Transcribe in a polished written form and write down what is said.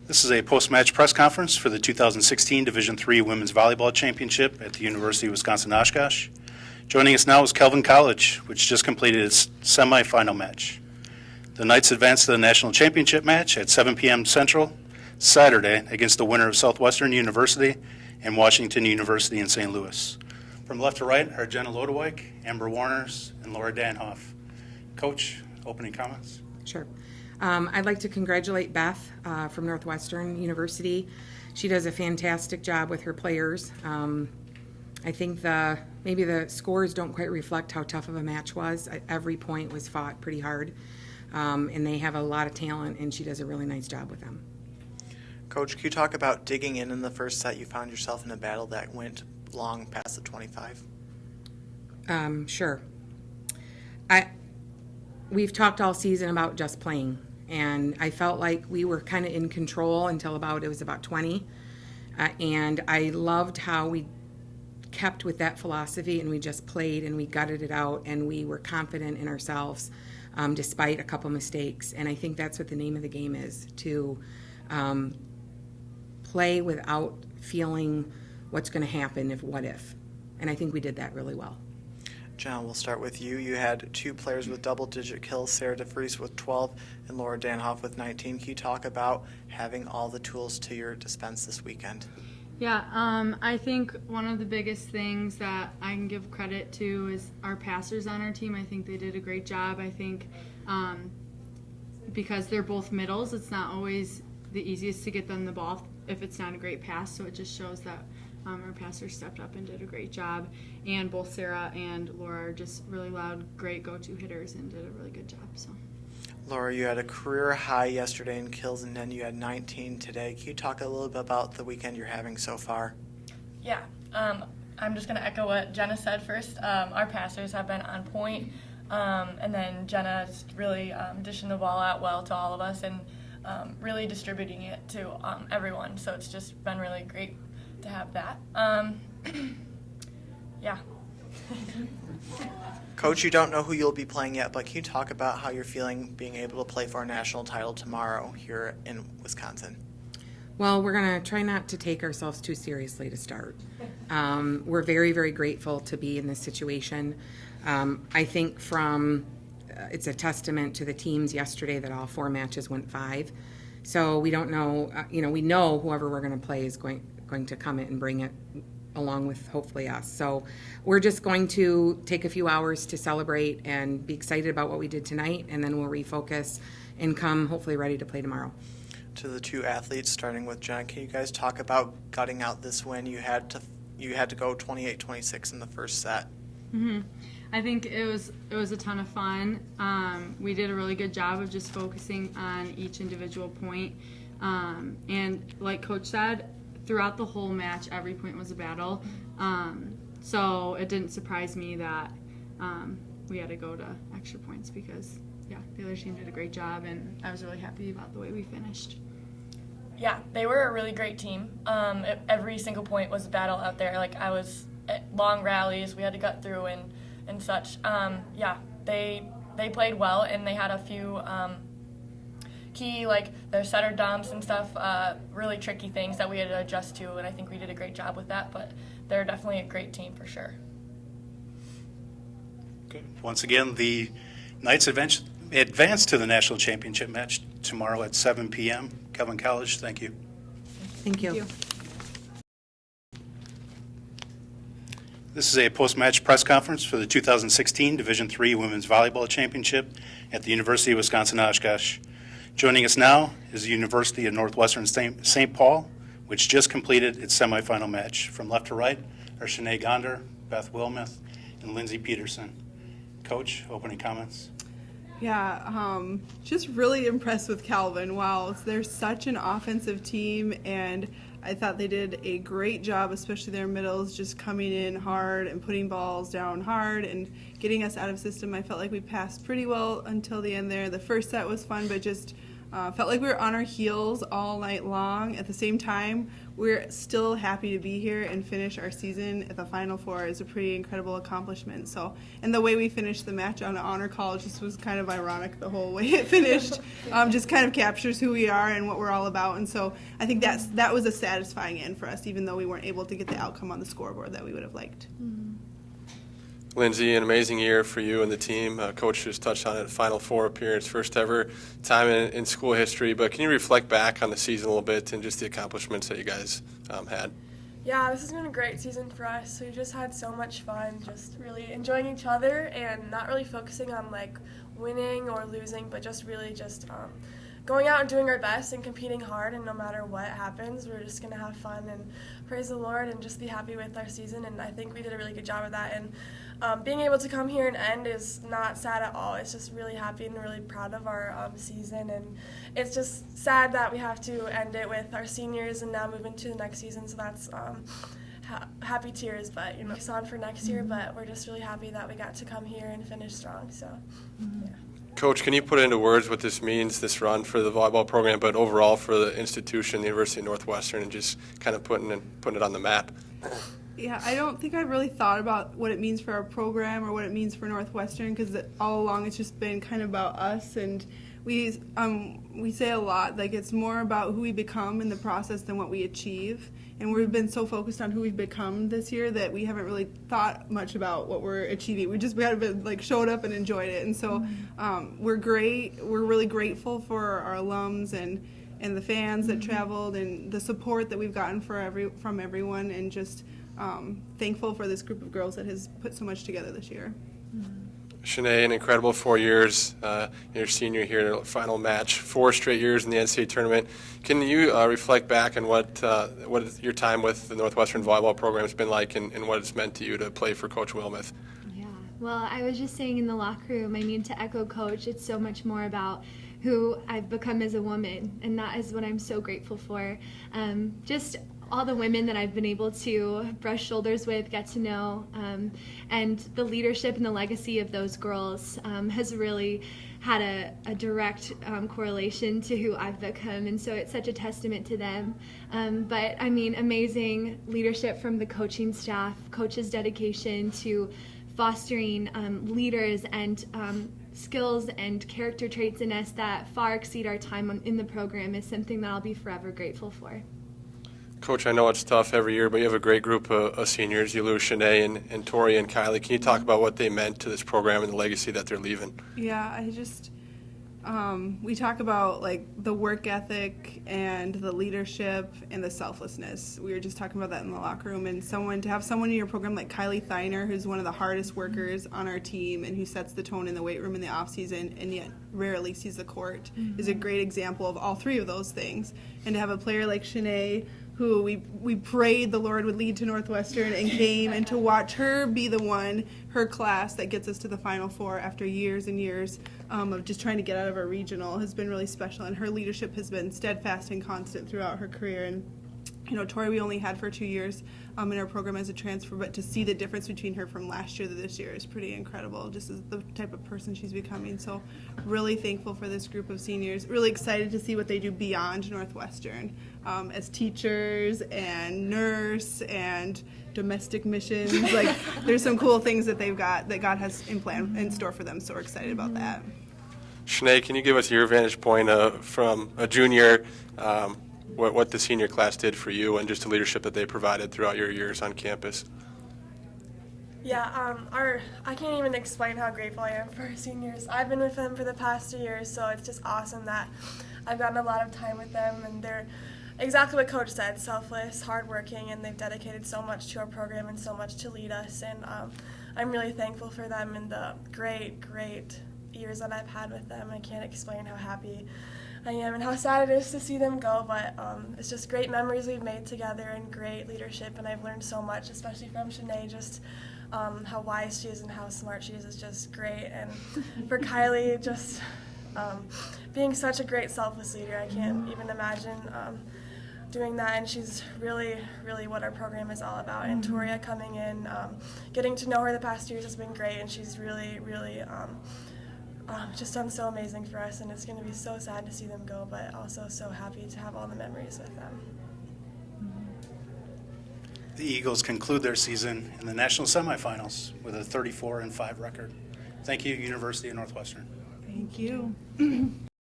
This is a post-match press conference for the 2016 Division III Women's Volleyball Championship at the University of Wisconsin-Oshkosh. Joining us now is Kelvin College, which just completed its semifinal match. The Knights advanced to the national championship match at 7 p.m. Central Saturday against the winner of Southwestern University and Washington University in St. Louis. From left to right are Jenna Lodewijk, Amber Warners, and Laura Danhoff. Coach, opening comments? Sure. I'd like to congratulate Beth from Northwestern University. She does a fantastic job with her players. I think maybe the scores don't quite reflect how tough of a match was. Every point was fought pretty hard, and they have a lot of talent, and she does a really nice job with them. Coach, can you talk about digging in the first set? You found yourself in a battle that went long past the 25. Sure. We've talked all season about just playing, and I felt like we were kind of in control until it was about 20, and I loved how we kept with that philosophy, and we just played and we gutted it out, and we were confident in ourselves despite a couple mistakes. And I think that's what the name of the game is, to play without feeling what's going to happen what if. And I think we did that really well. John, we'll start with you. You had two players with double-digit kills, Sarah DeFries with 12 and Laura Danhoff with 19. Can you talk about having all the tools to your dispense this weekend? Yeah, I think one of the biggest things that I can give credit to is our passers on our team. I think they did a great job. I think because they're both middles, it's not always the easiest to get them the ball if it's not a great pass, so it just shows that our passers stepped up and did a great job. And both Sarah and Laura are just really loud, great go-to hitters and did a really good job. So, Laura, you had a career high yesterday in kills, and then you had 19 today. Can you talk a little bit about the weekend you're having so far? Yeah, I'm just going to echo what Jenna said first. Our passers have been on point, and then Jenna just really dishing the ball out well to all of us and really distributing it to everyone. So it's just been really great to have that. Yeah. Coach, you don't know who you'll be playing yet, but can you talk about how you're feeling being able to play for our national title tomorrow here in Wisconsin? Well, we're going to try not to take ourselves too seriously to start. We're very, very grateful to be in this situation. I think it's a testament to the teams yesterday that all 4 matches went 5. So we don't know, we know whoever we're going to play is going to come in and bring it along with hopefully us. So we're just going to take a few hours to celebrate and be excited about what we did tonight, and then we'll refocus and come hopefully ready to play tomorrow. To the two athletes, starting with Jen, can you guys talk about gutting out this win? You had to go 28-26 in the first set. Mm-hmm. I think it was a ton of fun. We did a really good job of just focusing on each individual point. And like Coach said, throughout the whole match, every point was a battle. So it didn't surprise me that we had to go to extra points because, yeah, the other team did a great job, and I was really happy about the way we finished. Yeah, they were a really great team. Every single point was a battle out there. Like, I was at long rallies, we had to gut through and such. Yeah, they played well, and they had a few key, like their setter dumps and stuff, really tricky things that we had to adjust to, and I think we did a great job with that, but they're definitely a great team for sure. Okay. Once again, the Knights advance to the national championship match tomorrow at 7 p.m. Kelvin College, thank you. Thank you. This is a post-match press conference for the 2016 Division III Women's Volleyball Championship at the University of Wisconsin-Oshkosh. Joining us now is the University of Northwestern St. Paul, which just completed its semifinal match. From left to right are Shanae Gonder, Beth Wilmuth, and Lindsay Peterson. Coach, opening comments? Yeah, just really impressed with Calvin. Wow, they're such an offensive team, and I thought they did a great job, especially their middles, just coming in hard and putting balls down hard and getting us out of system. I felt like we passed pretty well until the end there. The first set was fun, but just Felt like we were on our heels all night long. At the same time, we're still happy to be here and finish our season at the Final Four is a pretty incredible accomplishment. So, and the way we finished the match on an honor call just was kind of ironic. The whole way it finished just kind of captures who we are and what we're all about. And so, I think that was a satisfying end for us, even though we weren't able to get the outcome on the scoreboard that we would have liked. Lindsay, an amazing year for you and the team. Coach just touched on it, Final Four appearance, first ever time in school history. But can you reflect back on the season a little bit and just the accomplishments that you guys had? Yeah, this has been a great season for us. We just had so much fun, just really enjoying each other and not really focusing on like winning or losing, but just really going out and doing our best and competing hard, and no matter what happens, we're just going to have fun and praise the Lord and just be happy with our season, and I think we did a really good job of that. And being able to come here and end is not sad at all. It's just really happy and really proud of our season, and it's just sad that we have to end it with our seniors and now move into the next season, so that's happy tears, but it's on for next year, but we're just really happy that we got to come here and finish strong, so yeah. Coach, can you put into words what this means, this run for the volleyball program, but overall for the institution, the University of Northwestern, and just kind of putting it on the map? Yeah, I don't think I've really thought about what it means for our program or what it means for Northwestern, because all along it's just been kind of about us, and we say a lot, like it's more about who we become in the process than what we achieve. And we've been so focused on who we've become this year that we haven't really thought much about what we're achieving. We kind of showed up and enjoyed it. And so we're great. We're really grateful for our alums and the fans that traveled and the support that we've gotten from everyone, and just thankful for this group of girls that has put so much together this year. Shanae, an incredible 4 years. Your senior here in the final match, 4 straight years in the NCAA tournament. Can you reflect back on what your time with the Northwestern volleyball program has been like, and what it's meant to you to play for Coach Wilmoth? Yeah, well, I was just saying in the locker room, I mean, to echo Coach, it's so much more about who I've become as a woman, and that is what I'm so grateful for. Just all the women that I've been able to brush shoulders with, get to know, and the leadership and the legacy of those girls has really had a direct correlation to who I've become, and so it's such a testament to them. But I mean, amazing leadership from the coaching staff, coaches' dedication to fostering leaders and skills and character traits in us that far exceed our time in the program is something that I'll be forever grateful for. Coach, I know it's tough every year, but you have a great group of seniors, you, Lou, Shanae, and Tori and Kylie. Can you talk about what they meant to this program and the legacy that they're leaving? Yeah, I just, we talk about like the work ethic and the leadership and the selflessness. We were just talking about that in the locker room, and to have someone in your program like Kylie Thiner, who's one of the hardest workers on our team and who sets the tone in the weight room in the off season and yet rarely sees the court, is a great example of all three of those things. And to have a player like Shanae, who we prayed the Lord would lead to Northwestern and came, and to watch her be the one, her class, that gets us to the Final Four after years and years of just trying to get out of our regional has been really special, and her leadership has been steadfast and constant throughout her career. And Tori we only had for 2 years in our program as a transfer, but to see the difference between her from last year to this year is pretty incredible, just as the type of person she's becoming. So really thankful for this group of seniors, really excited to see what they do beyond Northwestern as teachers and nurse and domestic missions. Like, there's some cool things that they've got that God has in store for them, so we're excited about that. Shanae, can you give us your vantage point from a junior, what the senior class did for you and just the leadership that they provided throughout your years on campus? Yeah, I can't even explain how grateful I am for our seniors. I've been with them for the past 2 years, so it's just awesome that I've gotten a lot of time with them, and they're exactly what Coach said, selfless, hardworking, and they've dedicated so much to our program and so much to lead us, and I'm really thankful for them and the great, great years that I've had with them. I can't explain how happy I am and how sad it is to see them go, but it's just great memories we've made together and great leadership, and I've learned so much, especially from Shanae, just how wise she is and how smart she is just great. And for Kylie, just being such a great selfless leader, I can't even imagine doing that, and she's really, really what our program is all about. And Toria coming in, getting to know her the past years has been great, and she's really, really just done so amazing for us, and it's going to be so sad to see them go, but also so happy to have all the memories with them. The Eagles conclude their season in the national semifinals with a 34-5 record. Thank you, University of Northwestern. Thank you.